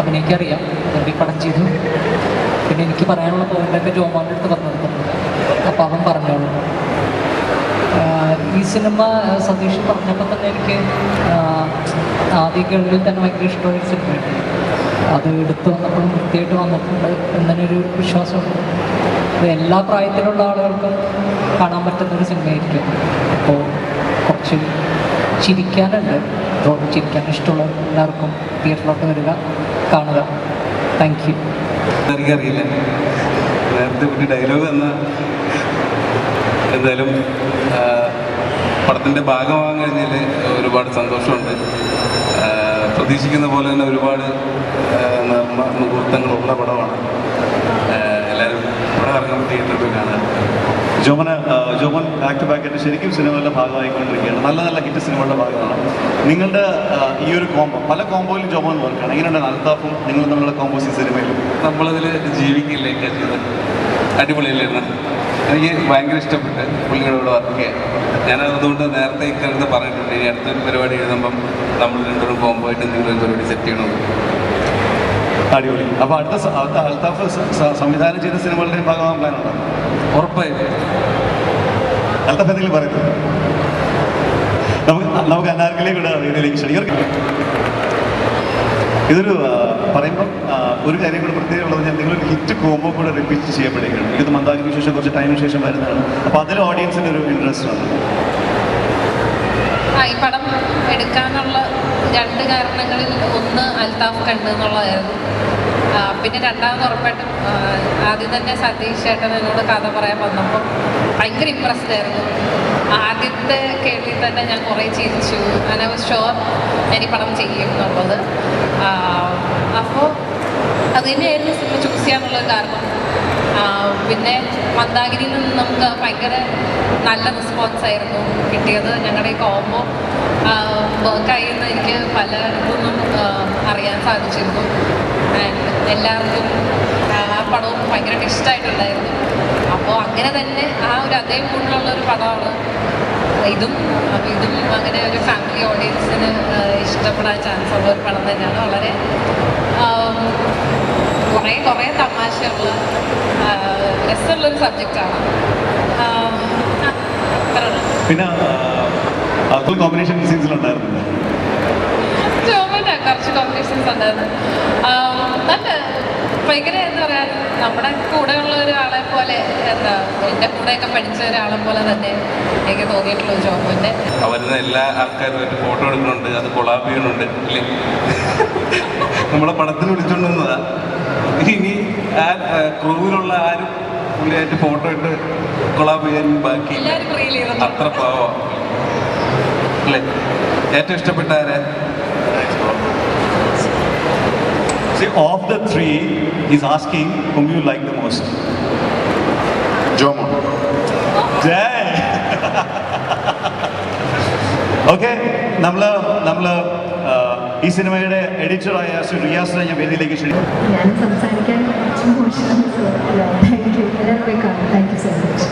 അഭിനയിക്കറിയാം, അതുകൊണ്ട് ഈ പടം ചെയ്തു. പിന്നെ എനിക്ക് പറയാനുള്ള പോയിൻ്റൊക്കെ ജോമോൻ്റെ അടുത്ത് പറഞ്ഞു കൊടുത്തിട്ടുണ്ട്. അപ്പോൾ അവൻ പറഞ്ഞോളൂ. ഈ സിനിമ സതീഷ് പറഞ്ഞപ്പോൾ തന്നെ എനിക്ക് ആദ്യകളിൽ തന്നെ ഭയങ്കര ഇഷ്ടമുള്ളൊരു സിനിമയാണ്. അത് എടുത്തു വന്നപ്പോഴും വൃത്തിയായിട്ട് വന്നിട്ടുണ്ട് എന്നൊരു വിശ്വാസമുണ്ട്. അത് എല്ലാ പ്രായത്തിലുള്ള ആളുകൾക്കും കാണാൻ പറ്റുന്നൊരു സിനിമയായിരിക്കും. അപ്പോൾ കുറച്ച് ചിരിക്കാനുണ്ട്. അപ്പോൾ ചിരിക്കാൻ ഇഷ്ടമുള്ള എല്ലാവർക്കും തിയേറ്ററിലോട്ട് വരിക, കാണുക. Thank you. എനിക്കറിയില്ല, നേരത്തെ പറ്റി ഡയലോഗ് എന്ന എന്തായാലും പടത്തിൻ്റെ ഭാഗമാകാൻ കഴിഞ്ഞതിൽ ഒരുപാട് സന്തോഷമുണ്ട്. പ്രതീക്ഷിക്കുന്ന പോലെ തന്നെ ഒരുപാട് മുഹൂർത്തങ്ങളുള്ള പടമാണ്. എല്ലാവരും ഇവിടെ ഇറങ്ങുമ്പോൾ തിയേറ്ററിൽ പോയി കാണാൻ. ജോമൻ ബാക്ക് ടു ബാക്ക് ആയിട്ട് ശരിക്കും സിനിമകളുടെ ഭാഗമായിക്കൊണ്ടിരിക്കുകയാണ്. നല്ല നല്ല ഹിറ്റ് സിനിമകളുടെ ഭാഗമാണ്. നിങ്ങളുടെ ഈ ഒരു കോംബോ, പല കോംബോയിലും ജോമൻ വർക്കാണ്. എങ്ങനെയുണ്ട് അൽത്താഫും നിങ്ങളും തമ്മിലുള്ള കോമ്പോസ് ഈ സിനിമയിൽ? നമ്മളതിൽ ജീവിക്കില്ലേ ചെയ്തത് അടിപൊളിയല്ലായിരുന്നു. എനിക്ക് ഭയങ്കര ഇഷ്ടപ്പെട്ട് പുള്ളിയോട് വർക്ക് ചെയ്യാൻ. ഞാനതുകൊണ്ട് നേരത്തെ ഇക്കാലത്ത് പറഞ്ഞിട്ടുണ്ട്, ഇനി അടുത്തൊരു പരിപാടി എഴുതുമ്പം നമ്മൾ രണ്ടുപേരും കോംബോ ആയിട്ട് എന്തെങ്കിലും ഒരു പരിപാടി സെറ്റ് ചെയ്യണമെന്ന്. അടിപൊളി. അപ്പോൾ അടുത്ത അൽത്താഫ് സംവിധാനം ചെയ്ത സിനിമകളുടെ ഭാഗമാകാൻ പ്ലാനുണ്ടോ? ഉറപ്പായിട്ട്. അൽത്താഫ് എന്തെങ്കിലും പറയുന്നത്? നമുക്ക് അനാർക്കലിലേക്ക് കൂടെ ഇതിലേക്ക് ക്ഷണിക്കാം. ഇതൊരു പറയുമ്പം ഒരു കാര്യം കൂടെ പ്രത്യേകം ഉള്ളത്, ഞാൻ നിങ്ങളൊരു ഹിറ്റ് കോംബോ കൂടെ റിപ്പീറ്റ് ചെയ്യപ്പെടുകയാണ്. ഇത് മന്ദാകിനിക്ക് ശേഷം കുറച്ച് ടൈമിന് ശേഷം വരുന്നതാണ്. അപ്പോൾ അതിൽ ഓഡിയൻസിൻ്റെ ഒരു ഇൻട്രസ്റ്റ് ആണ്. ഈ പടം എടുക്കാനുള്ള 2 കാരണങ്ങളിൽ ഒന്ന് അൽത്താഫ് കണ്ടു എന്നുള്ളതായിരുന്നു. പിന്നെ രണ്ടാമത് ഉറപ്പായിട്ടും ആദ്യം തന്നെ സതീഷ് ചേട്ടൻ എന്നോട് കഥ പറയാൻ വന്നപ്പോൾ ഭയങ്കര ഇമ്പ്രസ്ഡ് ആയിരുന്നു. ആദ്യത്തെ കേട്ടിൽ തന്നെ ഞാൻ കുറേ ചിരിച്ചു. ഐ വാസ് ഷുവർ ഞാൻ ഈ പടം ചെയ്യും എന്നുള്ളത്. അപ്പോൾ അത് തന്നെയായിരുന്നു സിനിമ ചൂസ് ചെയ്യാനുള്ളൊരു കാരണം. പിന്നെ മന്ദാകിനിയിൽ നിന്ന് നമുക്ക് ഭയങ്കര നല്ല റെസ്പോൺസ് ആയിരുന്നു കിട്ടിയത്. ഞങ്ങളുടെ ഈ കോംബോ വർക്കായിരുന്നു. എനിക്ക് പല ഇതൊന്നും അറിയാൻ സാധിച്ചിരുന്നു. എല്ലാവർക്കും ആ പടവും ഭയങ്കരമായിട്ട് ഇഷ്ടമായിട്ടുണ്ടായിരുന്നു. അപ്പോൾ അങ്ങനെ തന്നെ ആ ഒരു അതേ മൂഡിലുള്ളൊരു പടമാണ് ഇതും. അപ്പോൾ ഇതും അങ്ങനെ ഒരു ഫാമിലി ഓഡിയൻസിന് ഇഷ്ടപ്പെടാൻ ചാൻസ് ഉള്ള ഒരു പടം തന്നെയാണ്. വളരെ കുറേ തമാശയുള്ള രസമുള്ളൊരു സബ്ജക്റ്റാണ്. പിന്നെ കോമ്പിനേഷൻ സീൻസിലുണ്ടായിരുന്നു, കുറച്ച് കോമ്പിനേഷൻസ് ഉണ്ടായിരുന്നു. നല്ല ഭയങ്കര എന്താ പറയുക, നമ്മുടെ കൂടെയുള്ള ഒരാളെ പോലെ, എന്താ എൻ്റെ കൂടെയൊക്കെ പഠിച്ച ഒരാളെ പോലെ തന്നെ എനിക്ക് തോന്നിയിട്ടുള്ള ജോബിൻ്റെ. വരുന്ന എല്ലാ ആൾക്കാരുമായിട്ട് ഫോട്ടോ എടുക്കുന്നുണ്ട്, അത് കൊളാബ് ചെയ്യണുണ്ട് ഇല്ലേ. നമ്മളെ പടത്തിൽ വിളിച്ചുകൊണ്ടുവന്നതാ. ഇനി ആ ക്രൂവിലുള്ള ആരും പുള്ളിയായിട്ട് ഫോട്ടോ ഇട്ട് കൊളാബ് ചെയ്യാൻ ബാക്കി അത്ര പാവം അല്ലേ. ഏറ്റവും ഇഷ്ടപ്പെട്ട ആരാ? See, of the 3, he's asking whom you like the most. Jomon. Jay. Okay, നമ്മള് ഈ സിനിമയുടെ എഡിറ്ററായ ശ്രീ റിയാസിനെ ഞാൻ വേദിയിലേക്ക് ക്ഷണിക്കും. ഞാൻ സംസാരിക്കാൻ മോശം. Thank you. എല്ലാവരും പോയി കാണാം. Thank you so much.